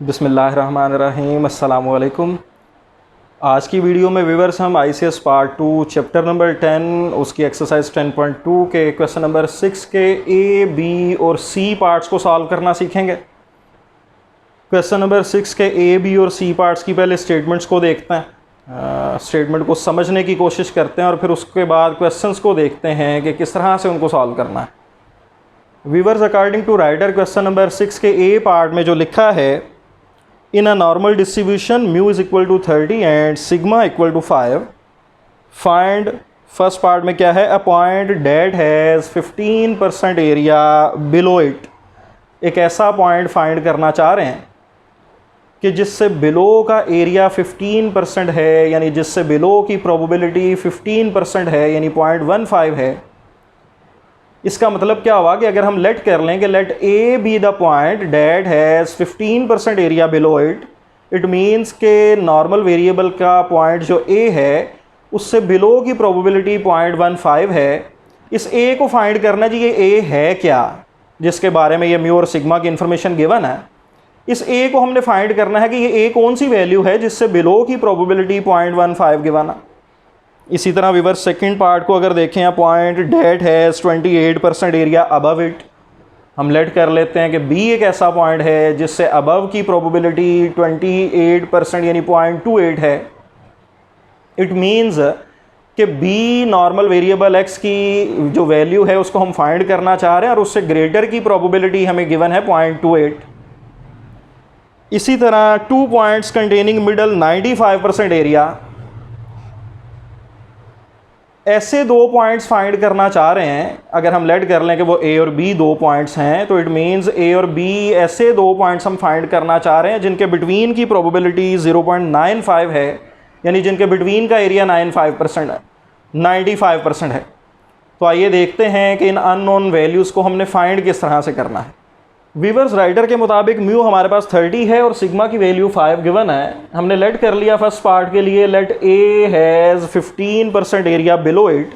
बिस्मिल्लाहिर्रहमानिर्रहीम अस्सलामु अलैकुम। आज की वीडियो में व्यूअर्स हम ICS पार्ट 2 चैप्टर नंबर 10 उसकी एक्सरसाइज 10.2 के क्वेश्चन नंबर 6 के A, B और C पार्ट्स को सॉल्व करना सीखेंगे। क्वेश्चन नंबर 6 के A, B और C पार्ट्स की पहले स्टेटमेंट्स को देखते हैं, स्टेटमेंट को समझने की कोशिश करते हैं और फिर उसके बाद क्वेश्चंस को देखते हैं कि किस तरह से उनको सॉल्व करना है। Viewers, according to writer question number 6 के A पार्ट में जो लिखा है, in a normal distribution mu is equal to 30 and sigma equal to 5, find first part में क्या है, a point that has 15% area below it। एक ऐसा पॉइंट फाइंड करना चाह रहे हैं कि जिससे बिलो का एरिया 15% है, यानी जिससे बिलो की प्रोबेबिलिटी 15% है, यानी 0.15 है। इसका मतलब क्या हुआ कि अगर हम लेट कर लें कि let A B the point that has 15% area below it, it means के नॉर्मल वेरिएबल का पॉइंट जो ए है उससे बिलो की प्रोबेबिलिटी 0.15 है। इस ए को फाइंड करना चाहिए, ए है क्या जिसके बारे में ये म्यू और सिग्मा की इंफॉर्मेशन गिवन है। इस ए को हमने फाइंड करना है कि ये ए कौन सी वैल्यू है जिससे बिलो की प्रोबेबिलिटी 0.15 गिवन है। इसी तरह व्यूअर्स सेकंड पार्ट को अगर देखें, या point that has 28% area above it, हम लेट कर लेते हैं कि बी एक ऐसा पॉइंट है जिससे अबव की प्रोबेबिलिटी 28% यानी 0.28 है। इट मीन्स कि बी नॉर्मल वेरिएबल एक्स की जो वैल्यू है उसको हम फाइंड करना चाह रहे हैं और उससे ग्रेटर की प्रोबेबिलिटी हमें गिवन है 0.28। इसी तरह 2 पॉइंट्स कंटेनिंग मिडल 95% एरिया, ऐसे दो पॉइंट्स फाइंड करना चाह रहे हैं। अगर हम लेट कर लें कि वो ए और बी दो पॉइंट्स हैं, तो इट मीन्स ए और बी ऐसे दो पॉइंट्स हम फाइंड करना चाह रहे हैं जिनके बिटवीन की प्रोबेबिलिटी 0.95 है, यानी जिनके बिटवीन का एरिया 95% है। तो आइए देखते हैं कि इन अननोन वैल्यूज़ को हमने फाइंड किस तरह से करना है। व्यूअर्स, राइटर के मुताबिक म्यू हमारे पास 30 है और सिग्मा की वैल्यू 5 गिवन है। हमने लेट कर लिया फर्स्ट पार्ट के लिए, let A has 15% area below it,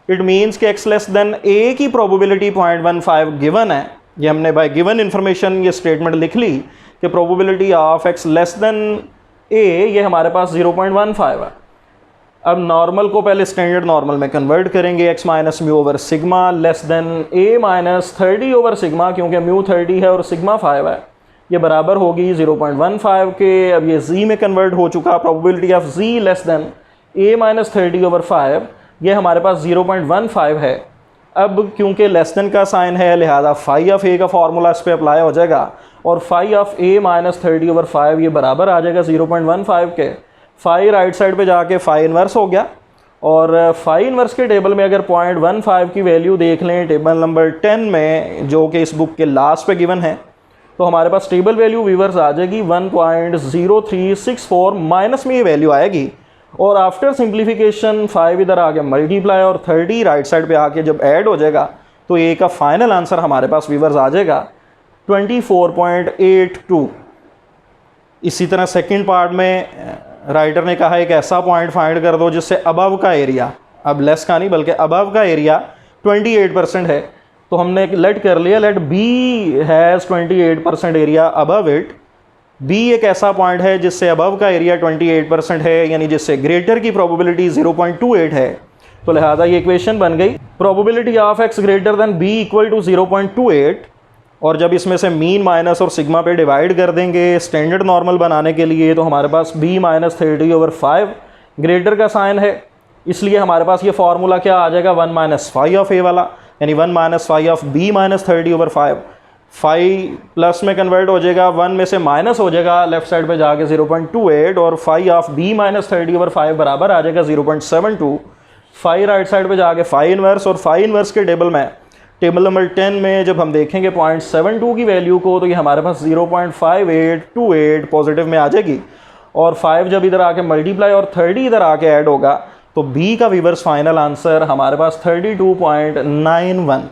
it means कि एक्स लेस देन ए की प्रोबेबिलिटी 0.15 गिवन है। ये हमने बाय गिवन इन्फॉर्मेशन ये स्टेटमेंट लिख ली कि probability of X less than A ये हमारे पास 0.15 है। अब नॉर्मल को पहले स्टैंडर्ड नॉर्मल में कन्वर्ट करेंगे, X minus mu over sigma less than A minus 30 over sigma, क्योंकि म्यू 30 है और सिग्मा 5 है, ये बराबर होगी 0.15 के। अब ये जी में कन्वर्ट हो चुका, probability of Z less than A minus 30 over 5 ये हमारे पास 0.15 है। अब क्योंकि लेस देन का साइन है, लिहाजा फाई ऑफ ए का फार्मूला इस पर अप्लाई हो जाएगा और phi of A minus 30 over 5 ये बराबर आ जाएगा 0.15 के। फाई राइट साइड पे जाके फाई इनवर्स हो गया, और फाई इनवर्स के टेबल में अगर 0.15 की वैल्यू देख लें टेबल नंबर 10 में, जो कि इस बुक के लास्ट पे गिवन है, तो हमारे पास टेबल वैल्यू व्यूअर्स आ जाएगी 1.0364, माइनस में ये वैल्यू आएगी और आफ्टर सिंप्लीफिकेशन 5 इधर आके मल्टीप्लाई और 30 राइट साइड पे आके जब ऐड हो जाएगा तो ए का फाइनल आंसर हमारे पास व्यूअर्स आ जाएगा 24.82। इसी तरह सेकेंड पार्ट में राइटर ने कहा एक ऐसा पॉइंट फाइंड कर दो जिससे अबव का एरिया, अब लेस का नहीं बल्कि अबव का एरिया 28% है। तो हमने लेट कर लिया, let B has 28% area above it. B एक ऐसा पॉइंट है जिससे अबव का एरिया 28% है, यानी जिससे ग्रेटर की प्रोबेबिलिटी 0.28 है। तो लिहाजा ये इक्वेशन बन गई, probability of X greater than B equal to 0.28। और जब इसमें से मीन माइनस और सिग्मा पे डिवाइड कर देंगे स्टैंडर्ड नॉर्मल बनाने के लिए, तो हमारे पास b माइनस 30 ओवर 5 ग्रेटर का साइन है, इसलिए हमारे पास ये फार्मूला क्या आ जाएगा 1 माइनस फाई ऑफ ए वाला, यानी 1 minus phi of b minus 30 over 5। Phi plus में कन्वर्ट हो जाएगा, 1 में से माइनस हो जाएगा लेफ्ट साइड पे जाके 0.28, और phi of b minus 30 over 5 बराबर आ जाएगा 0.72। फाई राइट साइड पे जाके फाई इनवर्स, और फाई इनवर्स के टेबल में टेबल नंबर 10 में जब हम देखेंगे 0.72 की वैल्यू को, तो ये हमारे पास 0.5828 पॉजिटिव में आ जाएगी, और 5 जब इधर आके मल्टीप्लाई और 30 इधर आके ऐड होगा तो बी का रिवर्स फाइनल आंसर हमारे पास 32.91।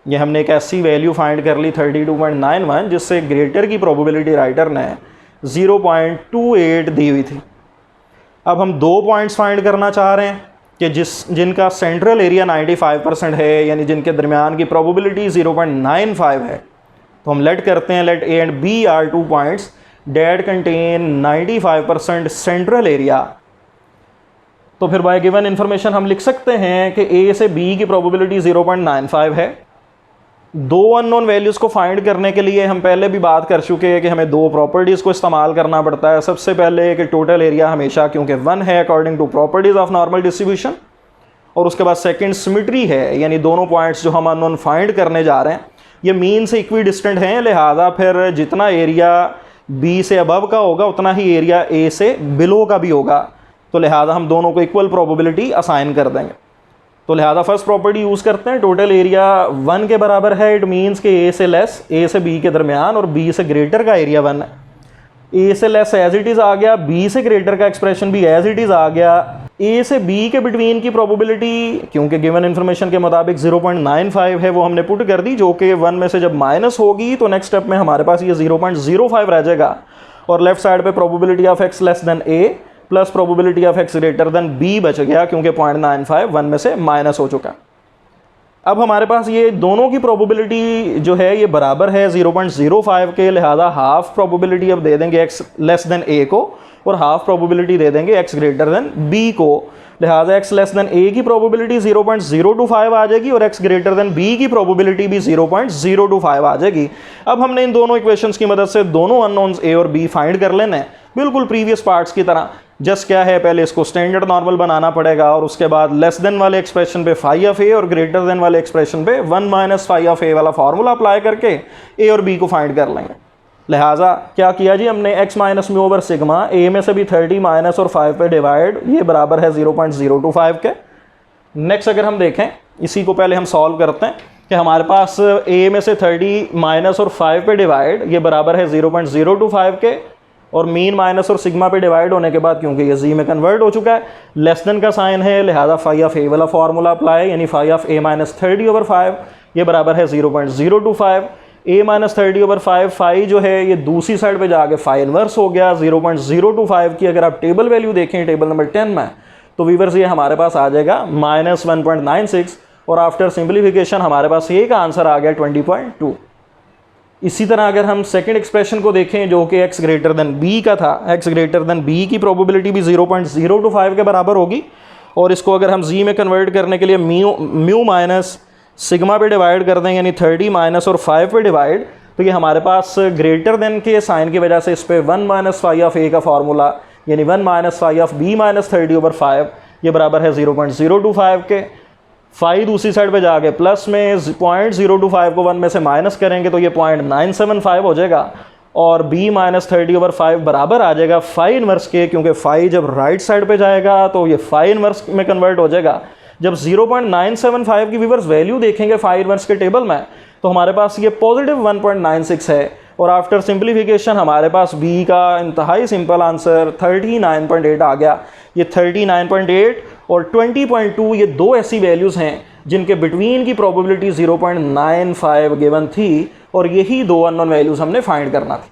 ये हमने एक ऐसी वैल्यू फाइंड कर ली 32.91 जिससे ग्रेटर की प्रोबेबिलिटी राइटर ने 0.28 दी हुई थी। अब हम दो पॉइंट्स फाइंड करना चाह रहे हैं कि जिनका सेंट्रल एरिया 95% है, यानी जिनके दरमियान की प्रोबेबिलिटी 0.95 है। तो हम लेट करते हैं, let A and B are 2 points that contain 95% central area. तो फिर बाय गिवन इन्फॉर्मेशन हम लिख सकते हैं कि ए से बी की प्रोबेबिलिटी 0.95 है। दो अननोन वैल्यूज़ को फाइंड करने के लिए हम पहले भी बात कर चुके हैं कि हमें दो प्रॉपर्टीज़ को इस्तेमाल करना पड़ता है। सबसे पहले कि टोटल एरिया हमेशा क्योंकि 1 है according to properties of normal distribution, और उसके बाद सेकंड सिमेट्री है, यानी दोनों पॉइंट्स जो हम अननोन फाइंड करने जा रहे हैं ये मीन से इक्वी डिस्टेंट हैं, लिहाजा फिर जितना एरिया बी से अबव का होगा उतना ही एरिया ए से बिलो का भी होगा, तो लिहाजा हम दोनों को इक्वल प्रोबेबिलिटी असाइन कर देंगे। तो लिहाजा फर्स्ट प्रॉपर्टी यूज़ करते हैं, टोटल एरिया 1 के बराबर है, इट मीन्स कि ए से लेस, ए से बी के दरमियान और बी से ग्रेटर का एरिया 1 है। ए से लेस एज इट इज़ आ गया, बी से ग्रेटर का एक्सप्रेशन भी एज इट इज़ आ गया। ए से बी के बिटवीन की प्रोबेबिलिटी क्योंकि गिवन इन्फॉर्मेशन के मुताबिक 0.95 है वो हमने पुट कर दी, जो कि 1 में से जब माइनस होगी तो नेक्स्ट स्टेप में हमारे पास ये 0.05 रह जाएगा, और लेफ्ट साइड पे probability of X less than A plus probability of X greater than B बच गया, क्योंकि 0.95 1 में से माइनस हो चुका। अब हमारे पास ये दोनों की प्रोबेबिलिटी जो है ये बराबर है 0.05 के, लिहाजा हाफ प्रोबेबिलिटी अब दे देंगे x लेस देन a को और हाफ प्रोबेबिलिटी दे देंगे x ग्रेटर देन b को, लिहाजा x लेस देन a की प्रोबेबिलिटी 0.025 आ जाएगी और x ग्रेटर देन b की प्रोबेबिलिटी भी 0.025 आ जाएगी। अब हमने इन दोनों इक्वेशंस की मदद से दोनों अननोन्स a और b फाइंड कर लेने हैं, बिल्कुल प्रीवियस पार्ट्स की तरह। जस्ट क्या है, पहले इसको स्टैंडर्ड नॉर्मल बनाना पड़ेगा और उसके बाद लेस देन वाले एक्सप्रेशन पे फाई ऑफ ए और ग्रेटर देन वाले एक्सप्रेशन पे 1 माइनस फाई ऑफ ए वाला फार्मूला अप्लाई करके ए और बी को फाइंड कर लेंगे। लिहाजा क्या किया जी हमने, x minus mu over sigma, A में से भी 30 माइनस और 5 पे डिवाइड, ये बराबर है 0.025 के। नेक्स्ट अगर हम देखें, इसी को पहले हम सॉल्व करते हैं कि हमारे पास a में से 30 माइनस और 5 पे डिवाइड, ये बराबर है 0.025 के, और मीन माइनस और सिग्मा पे डिवाइड होने के बाद क्योंकि ये जी में कन्वर्ट हो चुका है, लेस देन का साइन है, लिहाजा फाई ऑफ ए वाला फार्मूला अप्लाई, यानी phi of A minus 30 over 5, ये बराबर है 0.025। ए माइनस 30 ओवर 5, फाई जो है ये दूसरी साइड पे जाके फाई इनवर्स हो गया 0.025 की। अगर आप टेबल वैल्यू देखें टेबल नंबर 10 में, तो वीवर्स ये हमारे पास आ जाएगा -1.96, और आफ्टर सिंप्लीफिकेशन हमारे पास ए का आंसर आ गया 20.2। इसी तरह अगर हम सेकंड एक्सप्रेशन को देखें जो कि x ग्रेटर देन b का था, x ग्रेटर देन b की प्रोबेबिलिटी भी 0.025 के बराबर होगी, और इसको अगर हम z में कन्वर्ट करने के लिए म्यू माइनस सिग्मा पे डिवाइड कर दें, यानी 30 माइनस और 5 पे डिवाइड, तो ये हमारे पास ग्रेटर देन के साइन की वजह से इस पर 1 माइनस फाई ऑफ a का फार्मूला, यानी 1 minus phi of b minus 30 over 5, ये बराबर है 0.025 के। फाई दूसरी साइड पे जाके प्लस में 0.025 को 1 में से माइनस करेंगे तो ये 0.975 हो जाएगा, और b माइनस 30 ओवर 5 बराबर आ जाएगा फाई इनवर्स के, क्योंकि फाई जब राइट साइड पे जाएगा तो ये फाई इनवर्स में कन्वर्ट हो जाएगा। जब 0.975 की व्यूअर्स वैल्यू देखेंगे फाई इनवर्स के टेबल में, तो हमारे पास ये पॉजिटिव 1.96 है, और आफ्टर सिंप्लीफिकेशन हमारे पास b का इंतहाई सिंपल आंसर 39.8 आ गया। ये 39.8 और 20.2 ये दो ऐसी वैल्यूज़ हैं जिनके बिटवीन की प्रोबेबिलिटी 0.95 गिवन थी, और यही दो अननोन वैल्यूज़ हमने फाइंड करना थी।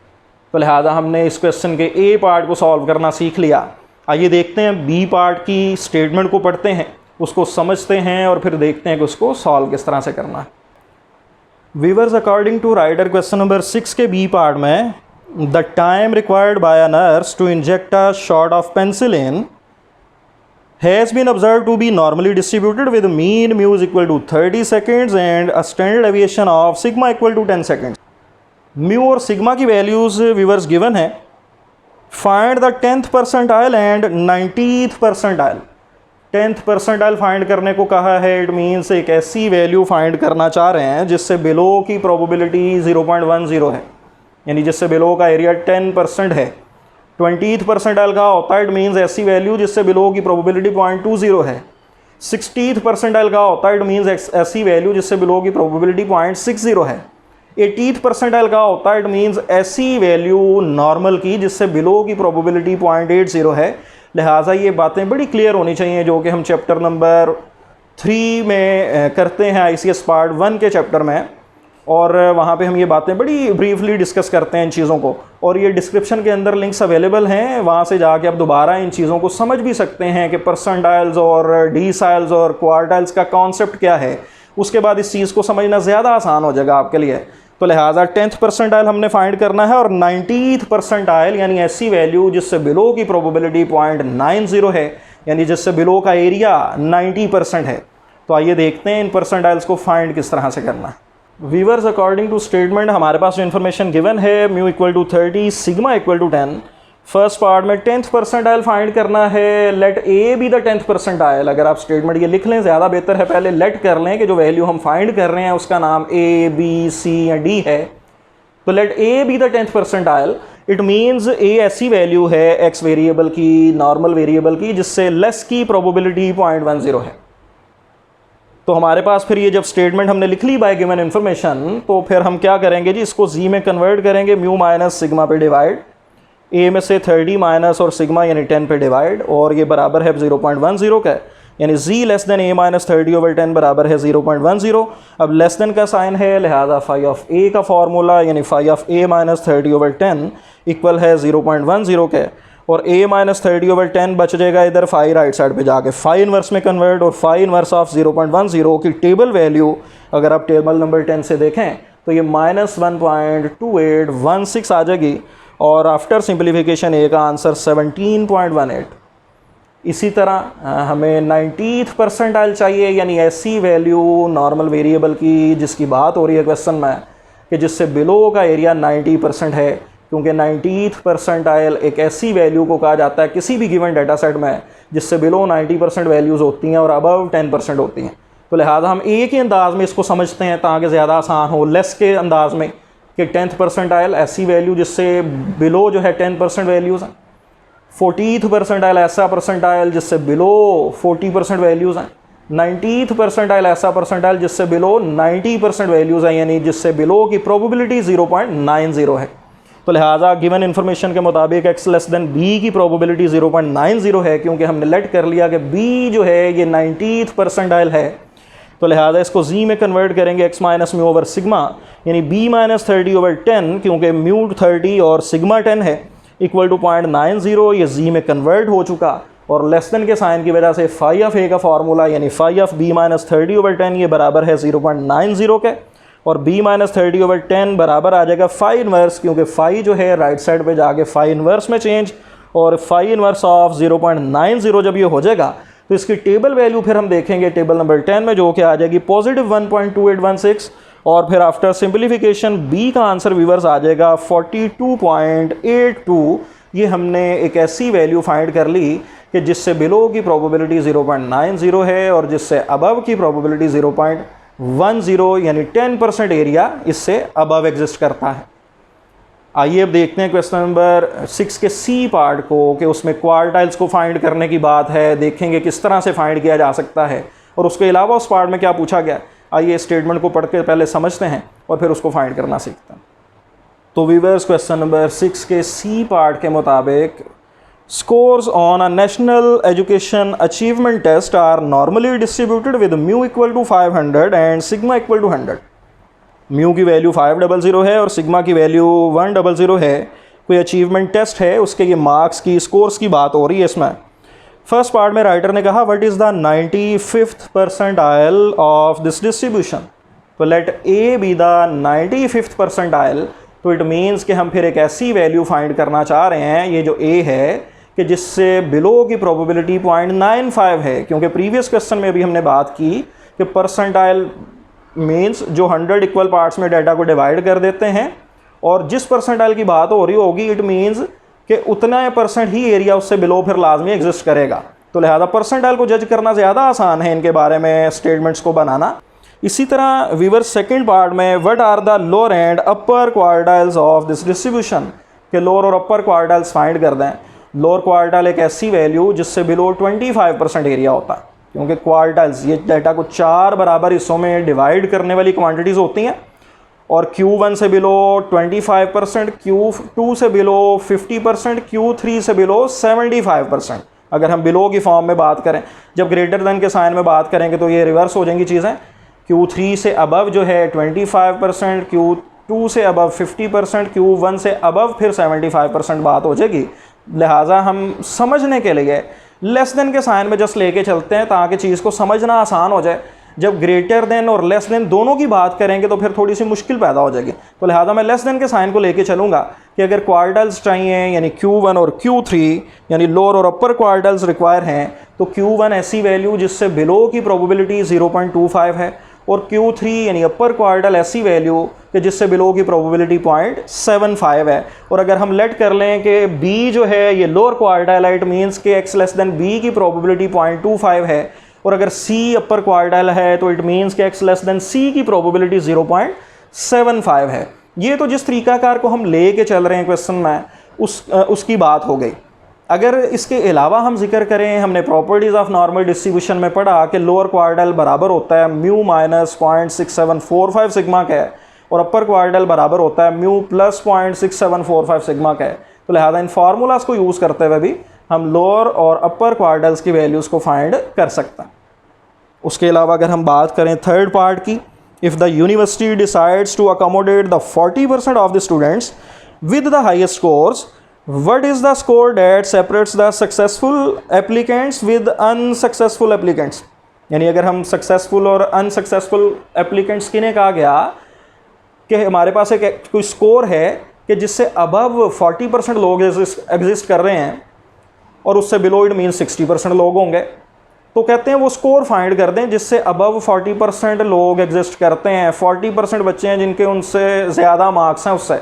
तो लिहाजा हमने इस क्वेश्चन के ए पार्ट को सॉल्व करना सीख लिया। आइए देखते हैं बी पार्ट की स्टेटमेंट को पढ़ते हैं, उसको समझते हैं और फिर देखते हैं कि उसको सॉल्व किस तरह से करना है। Viewers, according to writer question number 6 के बी पार्ट में, the time required by a nurse to inject a shot of penicillin has been observed to be normally distributed with mean mu is equal to 30 seconds and a standard deviation of sigma equal to 10 seconds. mu और sigma की values viewers given है। find the 10th percentile and 90th percentile। 10th percentile find करने को कहा है, it means एक ऐसी value find करना चाह रहे हैं जिससे बिलो की प्रोबेबिलिटी 0.10 है, यानी जिससे बिलो का एरिया 10% है। 20th परसेंटाइल का होता है, इट मीन्स ऐसी वैल्यू जिससे बिलो की प्रोबेबिलिटी 0.20 है। 60th परसेंटाइल का होता है, इट मीन्स ऐसी वैल्यू जिससे बिलो की प्रोबेबिलिटी 0.60 है। 80th परसेंटाइल का होता है, इट मीन्स ऐसी वैल्यू नॉर्मल की जिससे बिलो की प्रोबेबिलिटी 0.80 है। लिहाजा ये बातें बड़ी क्लियर होनी चाहिए जो कि हम चैप्टर नंबर 3 में करते हैं, ICS पार्ट 1 के चैप्टर में, और वहाँ पे हम ये बातें बड़ी ब्रीफली डिस्कस करते हैं इन चीज़ों को, और ये डिस्क्रिप्शन के अंदर लिंक्स अवेलेबल हैं, वहाँ से जाके आप दोबारा इन चीज़ों को समझ भी सकते हैं कि परसेंटाइल्स और डीसाइल्स और क्वार्टाइल्स का कॉन्सेप्ट क्या है। उसके बाद इस चीज़ को समझना ज़्यादा आसान हो जाएगा आपके लिए। तो लिहाजा 10th परसेंटाइल हमने फाइंड करना है और 90th परसेंटाइल यानी ऐसी वैल्यू जिससे बिलो की प्रोबेबिलिटी 0.90 है, यानी जिससे बिलो का एरिया 90% है। तो आइए देखते हैं इन परसेंटाइल्स को फाइंड किस तरह से करना है। व्यूअर्स, अकॉर्डिंग टू स्टेटमेंट हमारे पास जो इन्फॉर्मेशन गिवन है mu equal to 30 sigma equal to 10, first part में 10th परसेंटाइल फाइंड करना है। Let A B the 10th percentile. अगर आप स्टेटमेंट ये लिख लें ज़्यादा बेहतर है, पहले लेट कर लें कि जो वैल्यू हम फाइंड कर रहे हैं उसका नाम ए बी सी या डी है। तो let A B the 10th percentile, it means A ऐसी वैल्यू है एक्स वेरिएबल की, नॉर्मल वेरिएबल की, जिससे लेस की प्रोबेबिलिटी 0.10 है। तो हमारे पास फिर ये जब स्टेटमेंट हमने लिख ली बाय गिवन इन्फॉर्मेशन, तो फिर हम क्या करेंगे जी, इसको जी में कन्वर्ट करेंगे, म्यू माइनस सिग्मा पे डिवाइड, ए में से 30 माइनस और सिग्मा यानी 10 पे डिवाइड, और ये बराबर है 0.10 का, यानी जी लेस देन ए माइनस 30/10 बराबर है 0.10। अब लेस देन का साइन है, लिहाजा फाई ऑफ ए का फार्मूला यानी phi of A minus 30/10 equal है 0.10 के, और a माइनस 30/10 बच जाएगा इधर फाई राइट साइड पे जाके फाई इनवर्स में कन्वर्ट, और फाई इनवर्स ऑफ 0.10 की टेबल वैल्यू अगर आप टेबल नंबर 10 से देखें तो ये -1.2816 आ जाएगी, और आफ्टर सिंप्लीफिकेशन ए का आंसर 17.18। इसी तरह हमें 90th परसेंटाइल चाहिए, यानी ऐसी वैल्यू नॉर्मल वेरिएबल की जिसकी बात हो रही है क्वेश्चन में कि जिससे बिलो का एरिया 90% है, क्योंकि 90th परसेंटाइल एक ऐसी वैल्यू को कहा जाता है किसी भी गिवन डाटा सेट में जिससे बिलो 90% वैल्यूज़ होती हैं और अबव 10% होती हैं। तो लिहाजा हम ए के अंदाज में इसको समझते हैं ताकि ज़्यादा आसान हो, लेस के अंदाज में कि 10th परसेंटाइल ऐसी वैल्यू जिससे बिलो जो है 10% वैल्यूज़ हैं, 40th परसेंटाइल ऐसा परसेंटाइल जिससे बिलो 40% वैल्यूज़ हैं, 90th परसेंटाइल ऐसा परसेंटाइल जिससे बिलो 90% वैल्यूज़ हैं, यानी जिससे बिलो की प्रोबेबिलिटी 0.90 है। तो लिहाजा गिवन इन्फॉर्मेशन के मुताबिक x लेस देन b की प्रोबेबिलिटी 0.90 है, क्योंकि हमने लेट कर लिया कि b जो है ये 90th परसेंटाइल है। तो लिहाजा इसको z में कन्वर्ट करेंगे x minus mu over sigma, यानी b माइनस 30/10, क्योंकि म्यू 30 और सिग्मा 10 है, इक्वल टू 0.90, ये z में कन्वर्ट हो चुका, और लेस देन के साइन की वजह से फाई ऑफ a का फार्मूला यानी फाई ऑफ b माइनस 30/10 ये बराबर है 0.90 के, और b माइनस 30/10 बराबर आ जाएगा फाई इनवर्स, क्योंकि फाई जो है राइट साइड पे जाके फाई इनवर्स में चेंज, और फाई इनवर्स ऑफ 0.90 जब ये हो जाएगा तो इसकी टेबल वैल्यू फिर हम देखेंगे टेबल नंबर 10 में, जो कि आ जाएगी पॉजिटिव 1.2816, और फिर आफ्टर सिंप्लीफिकेशन b का आंसर व्यूअर्स आ जाएगा 42.82। ये हमने एक ऐसी वैल्यू फाइंड कर ली कि जिससे बिलो की प्रोबेबिलिटी 0.90 है और जिससे अबव की प्रोबेबिलिटी 0.10, यानी 10% एरिया इससे अबव एग्जिस्ट करता है। आइए अब देखते हैं क्वेश्चन नंबर 6 के सी पार्ट को, कि उसमें क्वार्टाइल्स को फाइंड करने की बात है, देखेंगे किस तरह से फाइंड किया जा सकता है, और उसके अलावा उस पार्ट में क्या पूछा गया। आइए स्टेटमेंट को पढ़ के पहले समझते हैं और फिर उसको फाइंड करना सीखते हैं। तो व्यूअर्स, क्वेश्चन नंबर 6 के सी पार्ट के मुताबिक scores on a national education achievement test are normally distributed with mu equal to 500 and sigma equal to 100। Mu की वैल्यू 500 है और सिग्मा की वैल्यू 100 है। कोई अचीवमेंट टेस्ट है, उसके ये मार्क्स की, स्कोर्स की बात हो रही है इसमें। फर्स्ट पार्ट में राइटर ने कहा what is the 95th percentile of this distribution. तो let A B the 95th percentile, तो इट मीन्स कि हम फिर एक ऐसी वैल्यू फाइंड करना चाह रहे हैं, ये जो ए है, कि जिससे बिलो की प्रोबेबिलिटी 0.95 है, क्योंकि प्रीवियस क्वेश्चन में भी हमने बात की कि परसेंटाइल मीन्स जो 100 इक्वल पार्ट्स में डाटा को डिवाइड कर देते हैं, और जिस परसेंटाइल की बात हो रही होगी इट मीन्स कि उतना % ही एरिया उससे बिलो फिर लाजमी एग्जिस्ट करेगा। तो लिहाजा परसेंटाइल को जज करना ज़्यादा आसान है इनके बारे में स्टेटमेंट्स को बनाना। इसी तरह व्यूअर सेकंड पार्ट में what are the lower and upper quartiles of this distribution, के लोअर और अपर क्वार्टाइल्स फाइंड कर दें। लोअर क्वार्टाइल एक ऐसी वैल्यू जिससे बिलो 25% एरिया होता है, क्योंकि क्वार्टाइल्स ये डाटा को 4 बराबर हिस्सों में डिवाइड करने वाली क्वांटिटीज़ होती हैं, और Q1 से बिलो 25%, Q2 से बिलो 50%, Q3 से बिलो 75%। अगर हम बिलो की फॉर्म में बात करें, जब ग्रेटर देन के साइन में बात करेंगे तो ये रिवर्स हो जाएंगी चीज़ें। Q3 से अबव जो है 25%, Q2 से अबव 50%, Q1 से अबव फिर 75% बात हो जाएगी। लिहाजा हम समझने के लिए लेस देन के साइन में जस्ट लेके चलते हैं ताकि चीज़ को समझना आसान हो जाए। जब ग्रेटर देन और लेस देन दोनों की बात करेंगे तो फिर थोड़ी सी मुश्किल पैदा हो जाएगी। तो लिहाजा मैं लेस देन के साइन को लेके चलूँगा कि अगर क्वार्टल्स चाहिए यानी Q1 और Q3 यानी लोअर और अपर क्वार्टल्स रिक्वायर हैं, तो Q1 ऐसी वैल्यू जिससे बिलो की प्रोबेबिलिटी 0.25 है और Q3 यानी अपर क्वार्टल ऐसी वैल्यू कि जिससे बिलो की प्रोबेबिलिटी 0.75 है। और अगर हम लेट कर लें कि B जो है ये लोअर क्वार्टल है, इट मीन्स कि X लेस देन B की प्रोबेबिलिटी 0.25 है, और अगर C अपर क्वार्टल है तो इट मीन्स कि X लेस देन C की प्रोबेबिलिटी 0.75 है। ये तो जिस तरीकाकार को हम ले के चल रहे हैं क्वेश्चन में उसकी बात हो गई। अगर इसके अलावा हम जिक्र करें, हमने प्रॉपर्टीज़ ऑफ नॉर्मल डिस्ट्रीब्यूशन में पढ़ा कि लोअर क्वार्टल बराबर होता है म्यू माइनस 0.6745 सिग्मा का है और अपर क्वार्टल बराबर होता है म्यू प्लस 0.6745 सिग्मा का है। तो लिहाजा इन फार्मूलाज को यूज़ करते हुए भी हम लोअर और अपर क्वार्टल्स की वैल्यूज़ को फाइंड कर सकते हैं। उसके अलावा अगर हम बात करें थर्ड पार्ट की, if the university decides to accommodate the 40% of the students with the highest scores, what is the score that separates the successful applicants with unsuccessful applicants? यानी अगर हम सक्सेसफुल और अनसक्सेसफुल एप्लीकेंट्स किन्हें कहा गया कि हमारे पास एक कोई स्कोर है कि जिससे अबव 40% लोग एग्जिस्ट कर रहे हैं और उससे बिलो इट मीन 60% लोग होंगे, तो कहते हैं वो स्कोर फाइंड कर दें जिससे अबव 40% लोग एग्जिस्ट करते हैं। 40% बच्चे हैं जिनके उनसे ज़्यादा मार्क्स हैं, उससे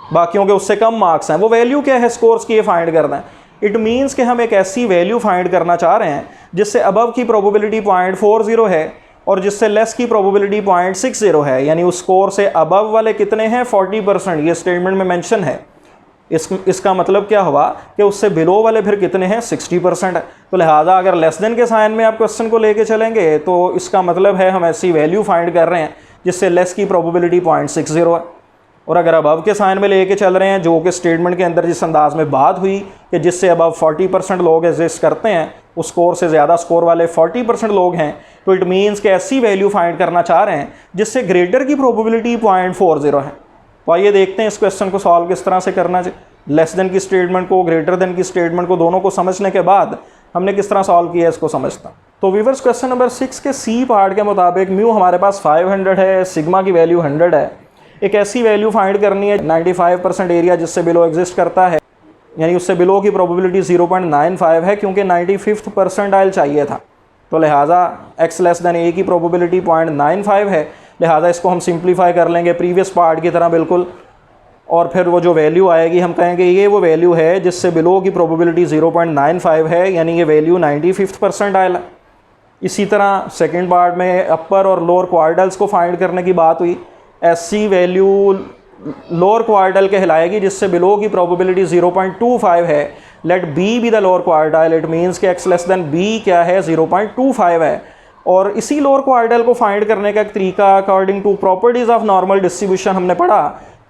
बाकियों के उससे कम मार्क्स हैं, वो वैल्यू क्या है स्कोर्स की, ये फाइंड कर दें। इट मीन्स कि हम एक ऐसी वैल्यू फाइंड करना चाह रहे हैं जिससे अबव की प्रोबेबिलिटी 0.40 है और जिससे लेस की प्रोबेबिलिटी 0.60 है, यानी उस स्कोर से अबव वाले कितने हैं 40%, ये स्टेटमेंट में मेंशन है। इसका मतलब क्या हुआ कि उससे बिलो वाले फिर कितने हैं 60% है। तो लिहाजा अगर लेस देन के साइन में आप क्वेश्चन को लेके चलेंगे तो इसका मतलब है हम ऐसी वैल्यू फाइंड कर रहे हैं जिससे लेस की प्रोबेबिलिटी 0.60 है। और अगर अबव के साइन में लेके चल रहे हैं, जो कि स्टेटमेंट के अंदर जिस अंदाज में बात हुई कि जिससे अबव 40% लोग एग्जिस्ट करते हैं, उस स्कोर से ज़्यादा स्कोर वाले 40% लोग हैं, तो इट मीन्स कि ऐसी वैल्यू फाइंड करना चाह रहे हैं जिससे ग्रेटर की प्रोबेबिलिटी 0.40 है। तो आइए देखते हैं इस क्वेश्चन को सॉल्व किस तरह से करना चाहिए। लेस देन की स्टेटमेंट को, ग्रेटर देन की स्टेटमेंट को, दोनों को समझने के बाद हमने किस तरह सॉल्व किया इसको समझता। तो व्यूअर्स क्वेश्चन नंबर 6 के सी पार्ट के मुताबिक म्यू हमारे पास 500 है, सिग्मा की वैल्यू 100 है। एक ऐसी वैल्यू फाइंड करनी है 95% एरिया जिससे बिलो एग्जिस्ट करता है, यानी उससे बिलो की प्रोबेबिलिटी 0.95 है क्योंकि 95th परसेंटाइल चाहिए था। तो लिहाजा x लेस देन a की प्रोबेबिलिटी 0.95 है, लिहाजा इसको हम सिंप्लीफाई कर लेंगे प्रीवियस पार्ट की तरह बिल्कुल, और फिर वो जो वैल्यू आएगी हम कहेंगे ये वो वैल्यू है जिससे बिलो की प्रोबेबिलिटी 0.95 है, यानी ये वैल्यू 95th परसेंटाइल है। इसी तरह सेकेंड पार्ट में अपर और लोअर क्वार्टल्स को फाइंड करने की बात हुई। ऐसी वैल्यू लोअर क्वार्टल कहलाएगी जिससे बिलो की प्रोबेबिलिटी 0.25 है। Let B be the lower quartile, it means कि एक्स लेस देन बी क्या है 0.25 है। और इसी लोअर क्वार्टल को फाइंड करने का एक तरीका according to properties of normal distribution हमने पढ़ा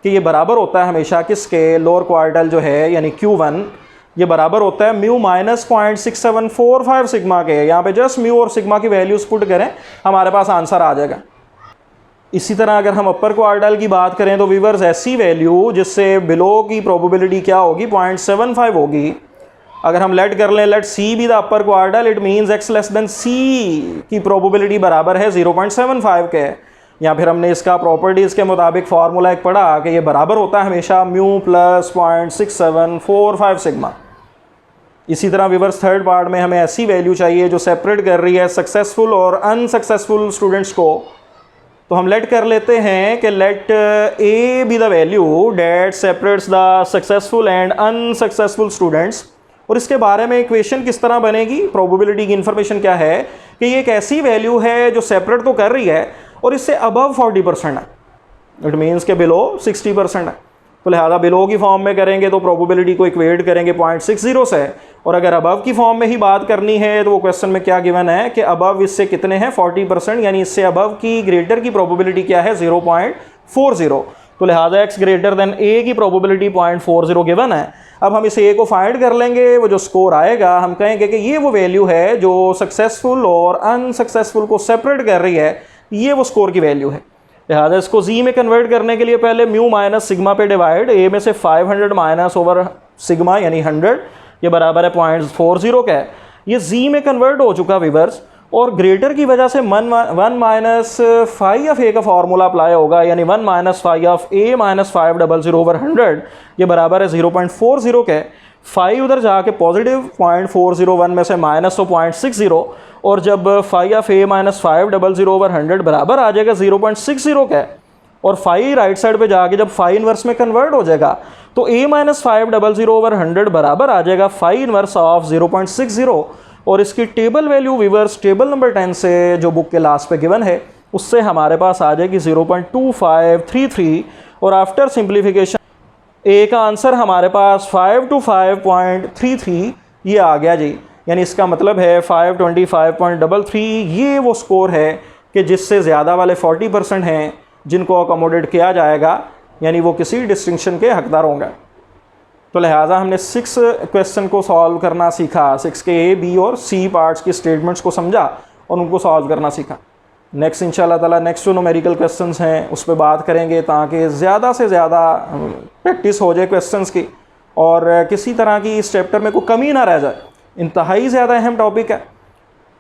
कि ये बराबर होता है हमेशा किसके, लोअर क्वार्टल जो है यानी Q1, ये बराबर होता है म्यू माइनस 0.6745 सिग्मा के। यहाँ पे जस्ट म्यू और सिग्मा की वैल्यूज़ पुट करें, हमारे पास आंसर आ जाएगा। इसी तरह अगर हम अपर क्वार्टल की बात करें तो व्यूअर्स ऐसी वैल्यू जिससे बिलो की प्रोबेबिलिटी क्या होगी 0.75 होगी। अगर हम लेट कर लें let C be the upper quartile, it means X less than C की प्रोबेबिलिटी बराबर है 0.75 के। या फिर हमने इसका प्रॉपर्टीज़ के मुताबिक फार्मूला एक पढ़ा कि ये बराबर होता है हमेशा म्यू प्लस 0.6745 सिग्मा। इसी तरह व्यूअर्स थर्ड पार्ट में हमें ऐसी वैल्यू चाहिए जो सेपरेट कर रही है सक्सेसफुल और अनसक्सेसफुल स्टूडेंट्स को। तो हम लेट कर लेते हैं कि let A B the value that separates the successful and unsuccessful students. और इसके बारे में इक्वेशन किस तरह बनेगी, प्रोबेबिलिटी की इन्फॉर्मेशन क्या है कि ये एक ऐसी वैल्यू है जो सेपरेट तो कर रही है और इससे अबव 40% है, इट मीन्स के बिलो 60% है। तो लिहाजा बिलो की फॉर्म में करेंगे तो प्रोबेबिलिटी को इक्वेट करेंगे 0.60 से, और अगर अबव की फॉर्म में ही बात करनी है तो वो क्वेश्चन में क्या गिवन है कि अबव इससे कितने हैं 40%, यानी इससे अबव की ग्रेटर की प्रोबेबिलिटी क्या है 0.40। तो लिहाजा x ग्रेटर देन a की प्रोबेबिलिटी 0.40 गिवन है। अब हम इस a को फाइंड कर लेंगे, वो जो स्कोर आएगा हम कहेंगे कि ये वो वैल्यू है जो सक्सेसफुल और अनसक्सेसफुल को सेपरेट कर रही है, ये वो स्कोर की वैल्यू है। लिहाजा इसको जी में कन्वर्ट करने के लिए पहले म्यू माइनस सिग्मा पे डिवाइड, ए में से 500 माइनस ओवर सिग्मा यानी 100, ये बराबर है 0.40 का है। ये जी में कन्वर्ट हो चुका व्यूअर्स। और ग्रेटर की वजह से 1 माइनस फाई ऑफ ए का फार्मूला अप्लाई होगा, यानी 1 minus phi of A minus 500/100 ये बराबर है 0.40 के। फाई उधर जाके पॉजिटिव 0.401 में से माइनस तो 0.60, और जब फाई ऑफ ए माइनस 500/100 बराबर आ जाएगा 0.60 के, और फाई राइट साइड पे जाके जब फाई इनवर्स में कन्वर्ट हो जाएगा तो a माइनस 500/100 बराबर आ जाएगा फाई इनवर्स ऑफ 0.60। और इसकी table value viewers table number 10 से जो बुक के लास्ट पे गिवन है उससे हमारे पास आ जाएगी 0.2533, और आफ्टर सिंप्लीफिकेशन ए का आंसर हमारे पास 5 to 5.33 ये आ गया जी। यानी इसका मतलब है 525.33 ये वो स्कोर है कि जिससे ज़्यादा वाले 40% हैं जिनको अकोमोडेट किया जाएगा, यानी वो किसी डिस्टिंक्शन के हकदार होंगे। तो लिहाजा हमने 6 क्वेश्चन को सॉल्व करना सीखा, 6 के ए बी और सी पार्ट्स की स्टेटमेंट्स को समझा और उनको सॉल्व करना सीखा। नेक्स्ट इंशाल्लाह ताला नेक्स्ट जो न्यूमेरिकल क्वेश्चंस हैं उस पर बात करेंगे ताकि ज़्यादा से ज़्यादा प्रैक्टिस हो जाए क्वेश्चंस की और किसी तरह की इस चैप्टर में कोई कमी ना रह जाए। इंतहाई ज़्यादा अहम टॉपिक है,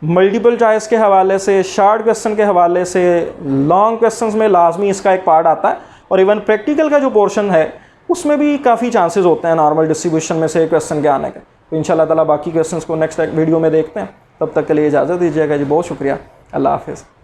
मल्टीपल चॉइस के हवाले से, शार्ट क्वेश्चन के हवाले से, लॉन्ग क्वेश्चंस में लाजमी इसका एक पार्ट आता है, और इवन प्रैक्टिकल का जो पोर्शन है उसमें भी काफ़ी चांसेस होते हैं नॉर्मल डिस्ट्रीब्यूशन में से क्वेश्चन के आने के। तो इंशाल्लाह ताला बाकी क्वेश्चंस को नेक्स्ट वीडियो में देखते हैं। तब तक के लिए इजाज़त दीजिएगा जी, बहुत शुक्रिया, अल्लाह हाफिज़।